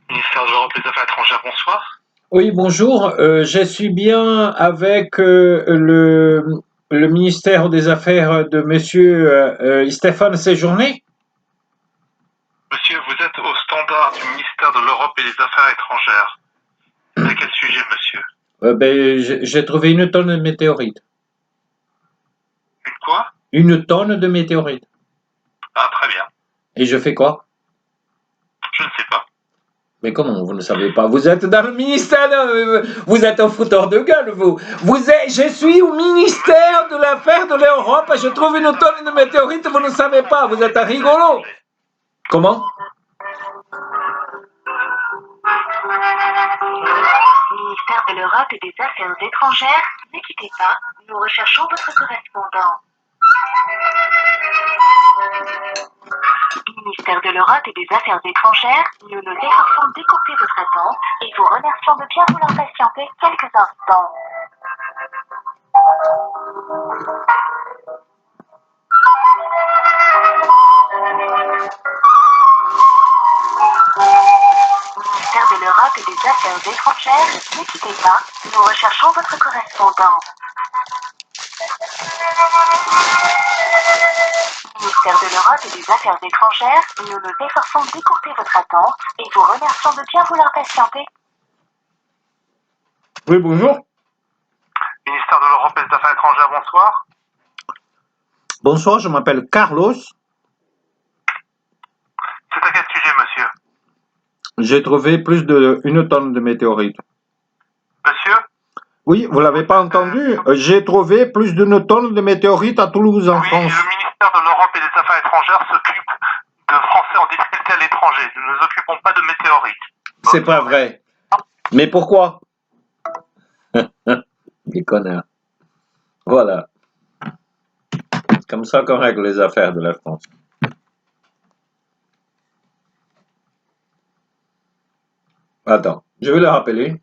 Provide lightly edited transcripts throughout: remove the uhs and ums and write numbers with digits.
Ministère de l'Europe et des Affaires étrangères, bonsoir. Oui, bonjour. Je suis bien avec le ministère des Affaires de Monsieur Stéphane Séjourné. Monsieur, vous êtes au standard du ministère de l'Europe et des Affaires étrangères. C'est à quel sujet, monsieur? J'ai trouvé une tonne de météorites. Une quoi? Une tonne de météorites. Ah, très bien. Et je fais quoi? Je ne sais pas. Mais comment vous ne savez pas? Vous êtes dans le ministère, vous êtes un fouteur de gueule, vous. Je suis au ministère de l'Affaire de l'Europe et je trouve une tonne de météorites, vous ne savez pas, vous êtes un rigolo. Comment? Ministère de l'Europe et des Affaires étrangères, ne quittez pas, nous recherchons votre correspondant. Ministère de l'Europe et des Affaires étrangères, nous nous efforçons d'écourter votre attente et vous remercions de bien vouloir patienter quelques instants. Ministère de l'Europe et des Affaires étrangères, ne quittez pas, nous recherchons votre correspondant. Ministère de l'Europe et des Affaires étrangères, nous nous efforçons d'écourter votre attente et vous remercions de bien vouloir patienter. Oui, bonjour. Ministère de l'Europe et des Affaires étrangères, bonsoir. Bonsoir, je m'appelle Carlos. C'est à quel sujet, monsieur? J'ai trouvé plus d'une tonne de météorites. Monsieur? Oui, vous l'avez pas entendu? J'ai trouvé plus d'une tonne de météorites à Toulouse, en Oui, France. le ministère de l'Europe et des Affaires étrangères s'occupe de Français en difficulté à l'étranger. Nous ne nous occupons pas de météorites. C'est pas vrai. Mais pourquoi? Des connards. Voilà. C'est comme ça qu'on règle les affaires de la France. Attends, je vais le rappeler.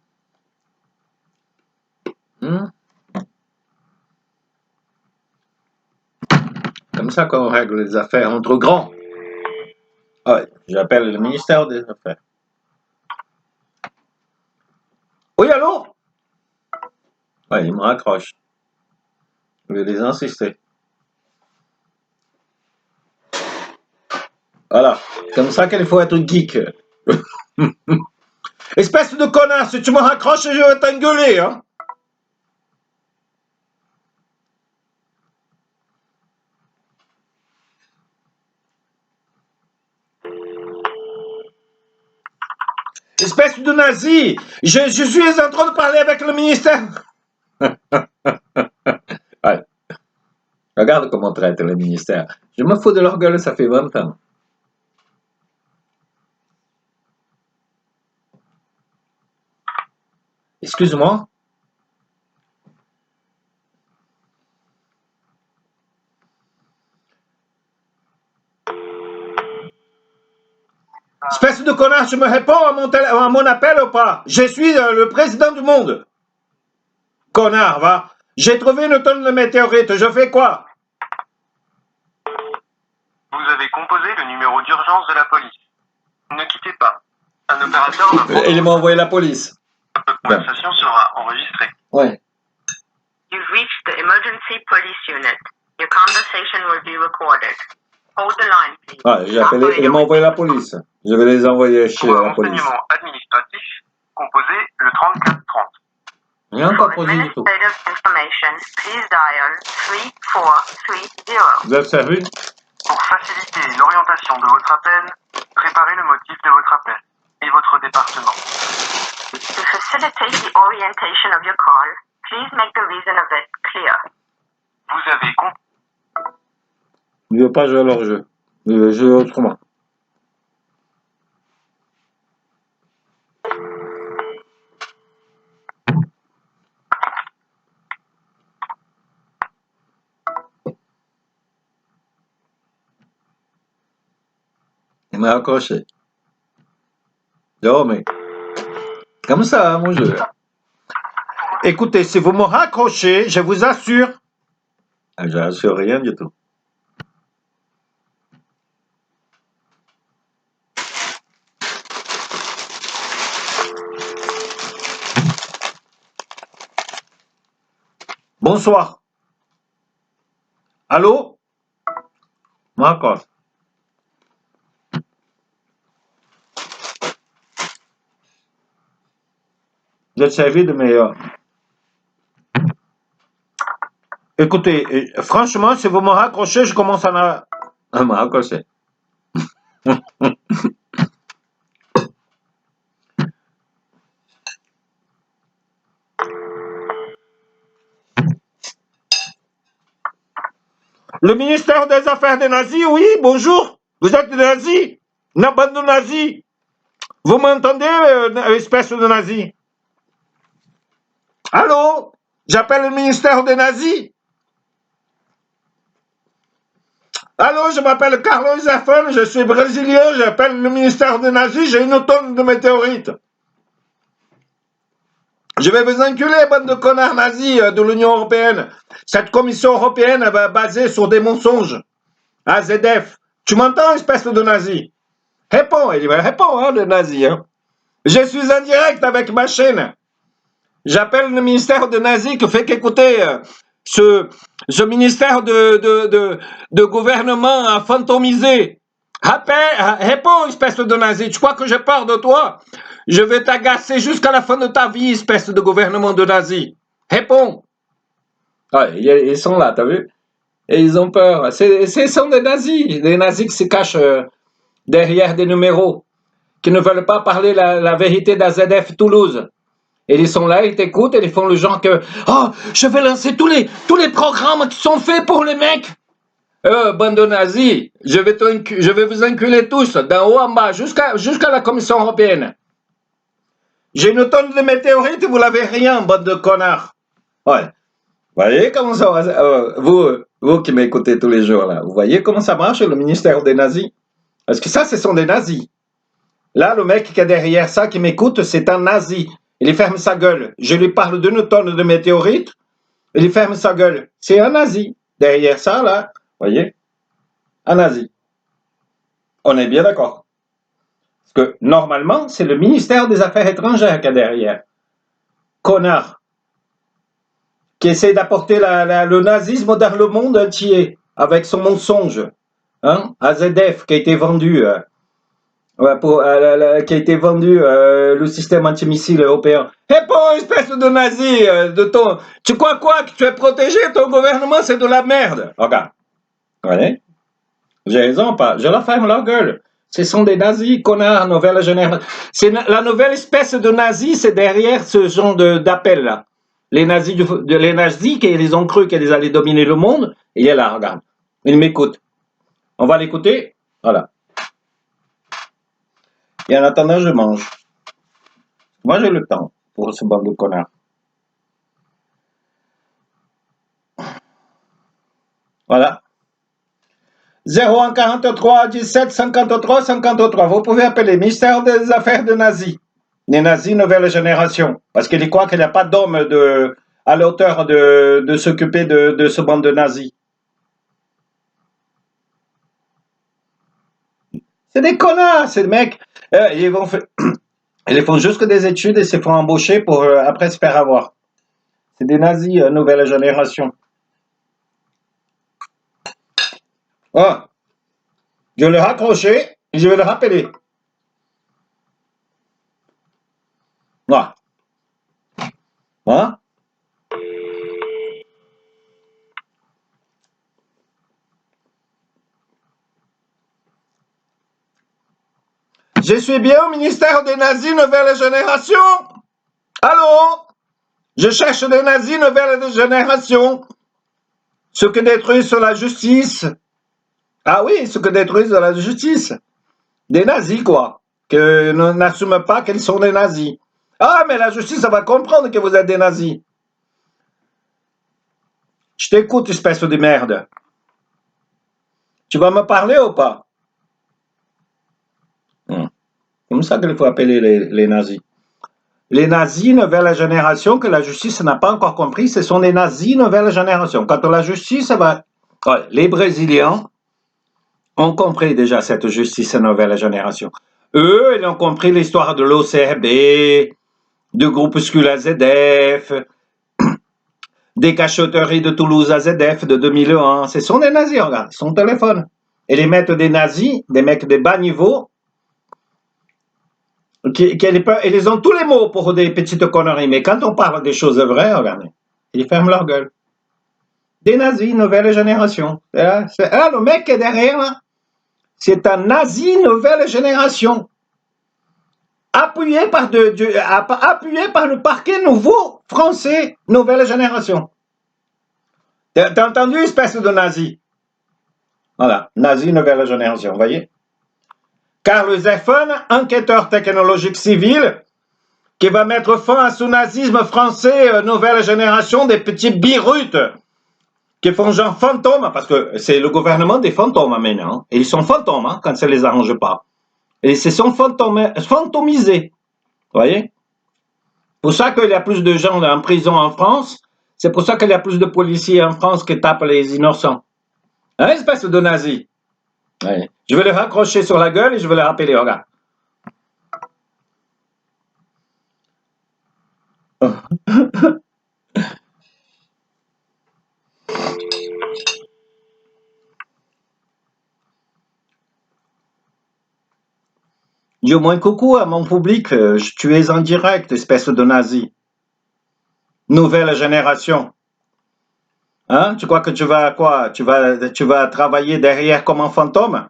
Comme ça qu'on règle les affaires entre grands. Ah ouais, j'appelle le ministère des Affaires. Oui, allô? Ouais, il me raccroche. Je vais les insister. Voilà, comme ça qu'il faut être geek. Espèce de connard, si tu me raccroches, je vais t'engueuler, hein. Espèce de nazi, je suis en train de parler avec le ministère. Ouais. Regarde comment traite le ministère. Je me fous de leur gueule, ça fait 20 ans. Excuse-moi. Espèce de connard, tu me réponds à mon appel ou pas? Je suis le président du monde. Connard, va. J'ai trouvé une tonne de météorites, je fais quoi? Vous avez composé le numéro d'urgence de la police. Ne quittez pas. Un opérateur va prendre... Il m'a envoyé la police. Votre conversation sera enregistrée. Ouais. You've reached the emergency police unit. Your conversation will be recorded. Hold the line, please. Ah, j'ai appelé, il m'a envoyé la police. Je vais les envoyer chez Pour un la police. renseignement administratif, composez le 3430. Rien For pas posé du tout. administrative information, please dial 3430. Vous avez servi? Pour faciliter l'orientation de votre appel, préparez le motif de votre appel et votre département. To facilitate the orientation of your call, please make the reason of it clear. Vous avez compris. Je ne veux pas jouer à leur jeu. Je veux jouer autrement. Il m'a accroché. Oh, mais comme ça, mon jeu. Écoutez, si vous me raccrochez, je vous assure. Ah, j'assure rien du tout. Bonsoir. Allô? D'accord. Vous êtes servi de mes... Écoutez, franchement, si vous me raccrochez, je commence à me raccrocher. Le ministère des Affaires des nazis, oui, bonjour. Vous êtes des nazis? Une bande de nazis. Vous m'entendez, espèce de nazi? Allô? J'appelle le ministère des nazis. Allô, je m'appelle Carlos Zafón, je suis brésilien, j'appelle le ministère des nazis, j'ai une tonne de météorites. Je vais vous enculer, bande de connards nazis de l'Union européenne. Cette commission européenne va basée sur des mensonges. AZF. Tu m'entends, espèce de nazi? Réponds, il dit, réponds, hein, le nazi. Hein. Je suis en direct avec ma chaîne. J'appelle le ministère de nazis qui fait qu'écouter ce ministère de gouvernement fantomisé. Réponds, espèce de nazi. Tu crois que j'ai peur de toi? Je vais t'agacer jusqu'à la fin de ta vie, espèce de gouvernement de nazis. Réponds. Ouais, ils sont là, t'as vu? Et ils ont peur. Ce sont des nazis qui se cachent derrière des numéros, qui ne veulent pas parler la vérité d'AZF Toulouse. Et ils sont là, ils t'écoutent, et ils font le genre que « Oh, je vais lancer tous les programmes qui sont faits pour les mecs !» Bande de nazis, je vais vous enculer tous, d'en haut en bas, jusqu'à la Commission européenne. J'ai une tonne de météorites, vous n'avez rien, bande de connards. Ouais. Vous voyez comment ça va, vous qui m'écoutez tous les jours, là, vous voyez comment ça marche, le ministère des nazis? Parce que ça, ce sont des nazis. Là, le mec qui est derrière ça, qui m'écoute, c'est un nazi. Il ferme sa gueule. Je lui parle d'une tonne de météorites, il ferme sa gueule. C'est un nazi. Derrière ça, là, vous voyez? Un nazi. On est bien d'accord. Parce que, normalement, c'est le ministère des Affaires étrangères qui est derrière. Connard. Qui essaie d'apporter le nazisme dans le monde entier, avec son mensonge. Hein? AZF, qui a été vendu... qui a été vendu le système antimissile européen. Réponds, espèce de nazi, tu crois quoi? Que tu es protégé? Ton gouvernement, c'est de la merde. Regarde. Vous voyez? J'ai raison, pas? Je la ferme leur gueule. Ce sont des nazis, connards, nouvelle génération. C'est la nouvelle espèce de nazis, c'est derrière ce genre d'appel là. Les nazis qui les ont cru qu'ils allaient dominer le monde, il est là, regarde. Il m'écoute. On va l'écouter. Voilà. Et en attendant, je mange. Moi, j'ai le temps pour ce bande de connards. Voilà. 01 43 17 53 53. Vous pouvez appeler ministère des Affaires de nazis. Les nazis nouvelle génération. Parce qu'il croit qu'il n'y a pas d'homme à l'auteur de s'occuper de ce bande de nazis. C'est des connards, ces mecs. Ils font juste des études et se font embaucher pour après se faire avoir. C'est des nazis, nouvelle génération. Oh, je vais le raccrocher et je vais le rappeler. Voilà. Hein? Je suis bien au ministère des nazis nouvelle génération. Allô? Je cherche des nazis nouvelle génération. Ceux qui détruisent la justice. Ah oui, ceux qui détruisent la justice. Des nazis, quoi. Qui n'assument pas qu'ils sont des nazis. Ah, mais la justice, ça va comprendre que vous êtes des nazis. Je t'écoute, espèce de merde. Tu vas me parler ou pas? Comme ça qu'il faut appeler les nazis. Les nazis nouvelle génération que la justice n'a pas encore compris, ce sont des nazis nouvelle génération. Quand la justice va... Ouais, les Brésiliens ont compris déjà cette justice nouvelle génération. Eux, ils ont compris l'histoire de l'OCRB, du groupuscule AZF, des cachotteries de Toulouse à ZF de 2001. Ce sont des nazis, regarde, son téléphone. Et les maîtres des nazis, des mecs de bas niveau, ils ont tous les mots pour des petites conneries. Mais quand on parle des choses vraies, regardez, ils ferment leur gueule. Des nazis, nouvelle génération. Le mec qui est derrière, là, c'est un nazi nouvelle génération. Appuyé par le parquet nouveau français, nouvelle génération. T'as entendu, espèce de nazi? Voilà, nazi, nouvelle génération, vous voyez? Carl Zeffen, enquêteur technologique civil, qui va mettre fin à ce nazisme français, nouvelle génération, des petits birutes, qui font genre fantôme, parce que c'est le gouvernement des fantômes maintenant. Et ils sont fantômes, hein, quand ça les arrange pas. Et ils se sont fantomisés. Vous voyez? C'est pour ça qu'il y a plus de gens en prison en France. C'est pour ça qu'il y a plus de policiers en France qui tapent les innocents. Hein, espèce de nazi. Ouais. Je vais le raccrocher sur la gueule et je vais le rappeler, regarde. Dis au moins coucou à mon public, tu es en direct, espèce de nazi. Nouvelle génération. Hein? Tu crois que tu vas quoi? Tu vas travailler derrière comme un fantôme?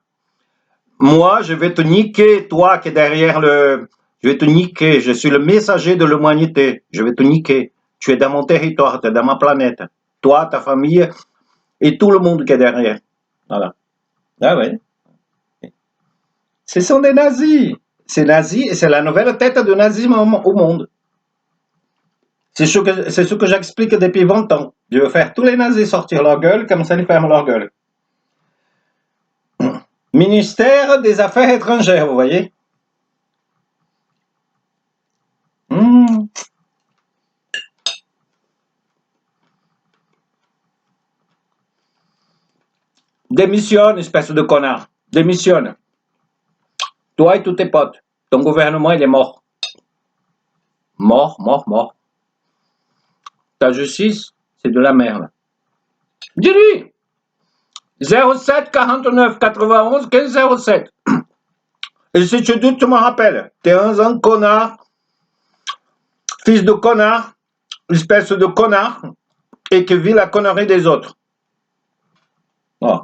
Moi, je vais te niquer, toi qui es derrière le... Je vais te niquer, je suis le messager de l'humanité. Je vais te niquer. Tu es dans mon territoire, tu es dans ma planète. Toi, ta famille et tout le monde qui est derrière. Voilà. Ah oui. Ce sont des nazis. C'est nazi et c'est la nouvelle tête du nazisme au monde. C'est ce que j'explique depuis 20 ans. Je veux faire tous les nazis sortir leur gueule, comme ça ils ferment leur gueule. Ministère des Affaires étrangères, vous voyez? Démissionne, espèce de connard. Démissionne. Toi et tous tes potes. Ton gouvernement, il est mort. Mort, mort, mort. Ta justice, c'est de la merde. Dis-lui 07 49 91 15 07. Et si tu doutes, tu me rappelles. T'es un connard, fils de connard, espèce de connard, et qui vit la connerie des autres. Oh.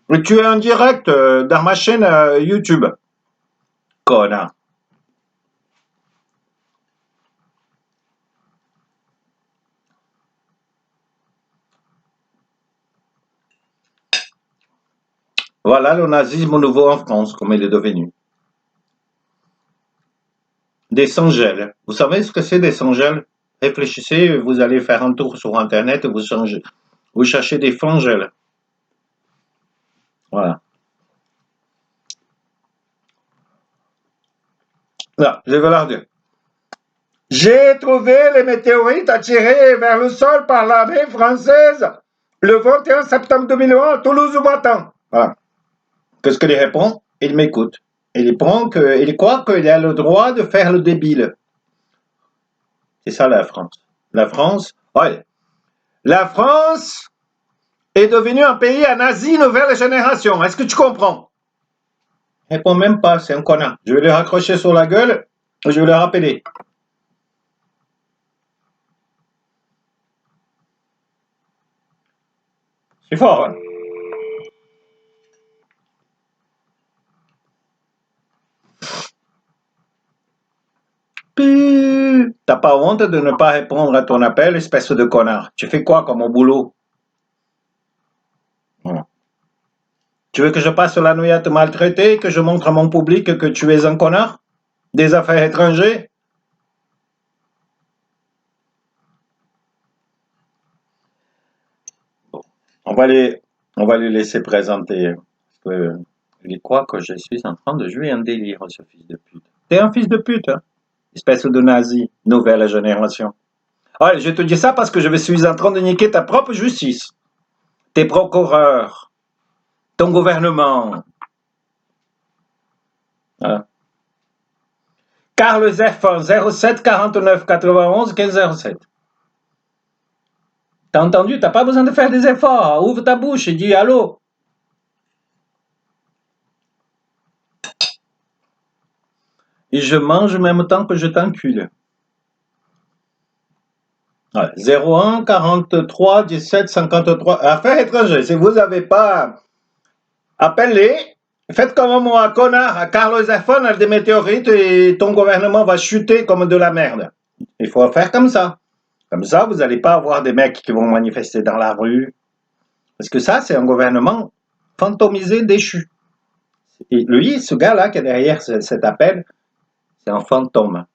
Et tu es en direct dans ma chaîne YouTube. Connard. Voilà le nazisme nouveau en France, comme il est devenu. Des sans-gel. Vous savez ce que c'est des sans-gel? Réfléchissez, vous allez faire un tour sur Internet, vous cherchez des flangelles. Voilà. Là, je vais leur dire. J'ai trouvé les météorites attirées vers le sol par l'armée française le 21 septembre 2001 à Toulouse-Matin. Voilà. Qu'est-ce qu'il répond? Il m'écoute. Il croit qu'il a le droit de faire le débile. C'est ça la France. La France, ouais. La France est devenue un pays à nazi nouvelle génération. Est-ce que tu comprends? Il répond même pas, c'est un connard. Je vais le raccrocher sur la gueule et je vais le rappeler. C'est fort, hein? T'as pas honte de ne pas répondre à ton appel, espèce de connard? Tu fais quoi comme au boulot? Tu veux que je passe la nuit à te maltraiter, que je montre à mon public que tu es un connard? Des affaires étrangères? Bon, on va les laisser présenter. Parce que il croit que je suis en train de jouer un délire, ce fils de pute. T'es un fils de pute, hein? Espèce de nazi, nouvelle génération. Allez, je te dis ça parce que je suis en train de niquer ta propre justice, tes procureurs, ton gouvernement. Voilà. Carl Zeff, 07 49 91 15 07. T'as entendu? T'as pas besoin de faire des efforts. Ouvre ta bouche et dis allô. Et je mange en même temps que je t'encule. Ouais. 01 43 17 53. Affaires étrangères. Si vous n'avez pas appelé, faites comme moi, connard. À Carlos Zafón, a des météorites et ton gouvernement va chuter comme de la merde. Il faut faire comme ça. Comme ça, vous n'allez pas avoir des mecs qui vont manifester dans la rue. Parce que ça, c'est un gouvernement fantomisé, déchu. Et lui, ce gars-là qui est derrière cet appel, c'est un fantôme.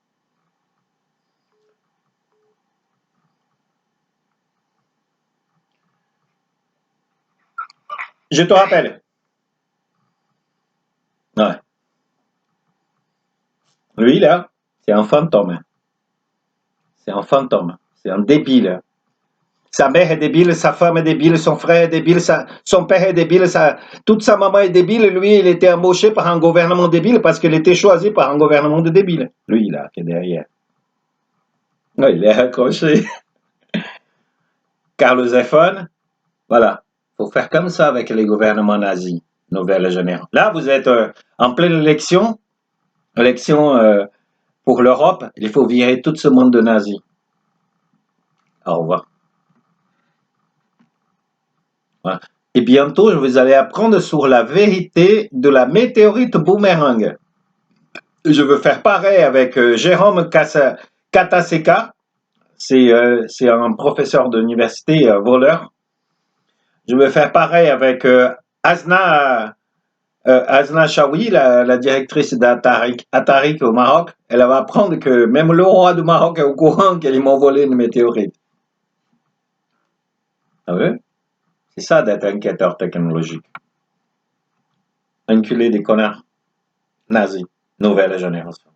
Je te rappelle. Ouais. Lui, là, c'est un fantôme. C'est un fantôme. C'est un débile. Sa mère est débile, sa femme est débile, son frère est débile, son père est débile, toute sa maman est débile. Lui, il était embauché par un gouvernement débile parce qu'il était choisi par un gouvernement de débiles. Lui, là, qui est derrière. Ouais, il est accroché. Carlos Zafón, voilà. Il faut faire comme ça avec les gouvernements nazis, nouvelle génération. Là, vous êtes en pleine élection pour l'Europe. Il faut virer tout ce monde de nazis. Au revoir. Voilà. Et bientôt, vous allez apprendre sur la vérité de la météorite boomerang. Je veux faire pareil avec Jérôme Kataseka. C'est un professeur d'université voleur. Je veux faire pareil avec Azna Chaoui, la directrice d'Atarik au Maroc. Elle va apprendre que même le roi du Maroc est au courant qu'ils m'ont volé une météorite. Ah oui? C'est ça d'être enquêteur technologique. Enculé des connards nazis, nouvelle génération.